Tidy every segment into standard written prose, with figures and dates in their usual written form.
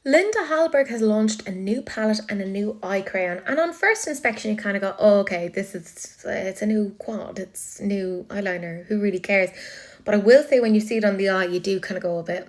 Linda Hallberg has launched a new palette and a new eye crayon, and on first inspection you kind of go, oh, okay, it's a new quad, it's new eyeliner, who really cares? But I will say when you see it on the eye, you do kind of go a bit,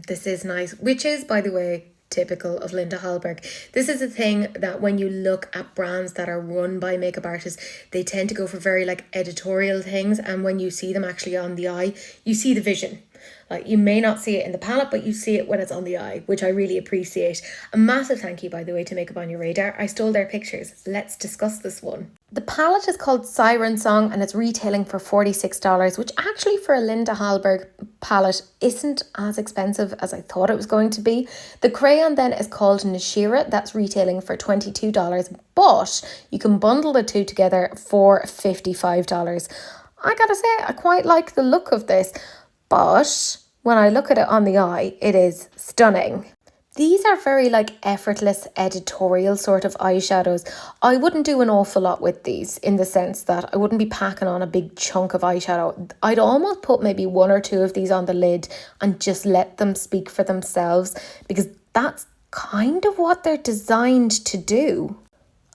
this is nice, which is, by the way, typical of Linda Hallberg. This is a thing that when you look at brands that are run by makeup artists, they tend to go for very like editorial things, and when you see them actually on the eye, you see the vision. Like, you may not see it in the palette, but you see it when it's on the eye, which I really appreciate. A massive thank you, by the way, to Makeup On Your Radar. I stole their pictures. Let's discuss this one. The palette is called Siren Song and it's retailing for $46, which actually for a Linda Hallberg palette isn't as expensive as I thought it was going to be. The crayon then is called Nashira. That's retailing for $22, but you can bundle the two together for $55. I gotta say, I quite like the look of this. But when I look at it on the eye, it is stunning. These are very like effortless editorial sort of eyeshadows. I wouldn't do an awful lot with these in the sense that I wouldn't be packing on a big chunk of eyeshadow. I'd almost put maybe one or two of these on the lid and just let them speak for themselves, because that's kind of what they're designed to do.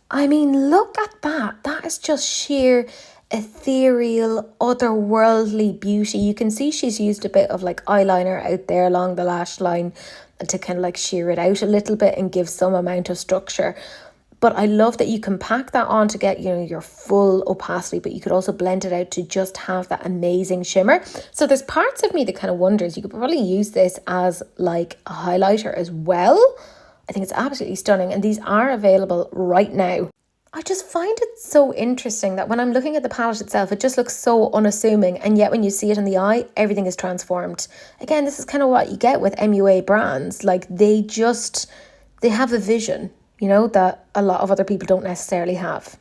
I mean, look at that. That is just sheer ethereal, otherworldly beauty. You can see she's used a bit of like eyeliner out there along the lash line to kind of like sheer it out a little bit and give some amount of structure. But I love that you can pack that on to get, your full opacity, but you could also blend it out to just have that amazing shimmer. So there's parts of me that kind of wonders, you could probably use this as like a highlighter as well. I think it's absolutely stunning, and these are available right now. I just find it so interesting that when I'm looking at the palette itself, it just looks so unassuming, and yet when you see it in the eye, everything is transformed. Again, this is kind of what you get with MUA brands. Like, they have a vision, that a lot of other people don't necessarily have.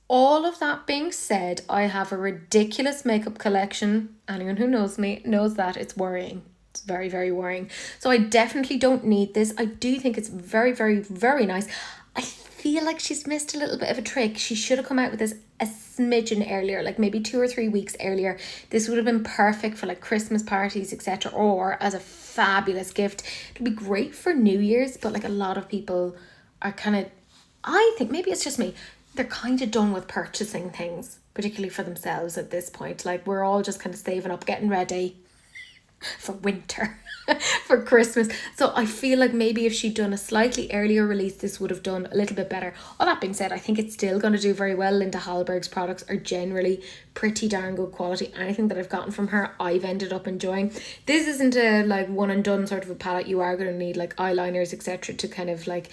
All of that being said, I have a ridiculous makeup collection. Anyone who knows me knows that it's worrying. It's very, very worrying. So I definitely don't need this. I do think it's very, very, very nice. I feel like she's missed a little bit of a trick. She should have come out with this a smidgen earlier, like maybe 2 or 3 weeks earlier. This would have been perfect for like Christmas parties, etc., or as a fabulous gift. It'd be great for New Year's, but like a lot of people are kind of, I think maybe it's just me, they're kind of done with purchasing things, particularly for themselves at this point. Like, we're all just kind of saving up, getting ready for winter, for Christmas. So I feel like maybe if she'd done a slightly earlier release, this would have done a little bit better. All that being said, I think it's still going to do very well. Linda Hallberg's products are generally pretty darn good quality. Anything that I've gotten from her, I've ended up enjoying. This isn't a like one and done sort of a palette. You are going to need like eyeliners, etc., to kind of like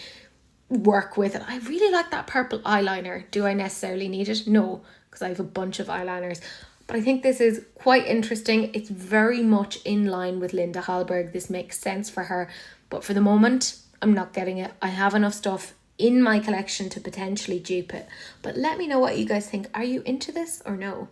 work with it. I really like that purple eyeliner. Do I necessarily need it? No, because I have a bunch of eyeliners. But I think this is quite interesting. It's very much in line with Linda Hallberg. This makes sense for her. But for the moment, I'm not getting it. I have enough stuff in my collection to potentially dupe it. But let me know what you guys think. Are you into this or no?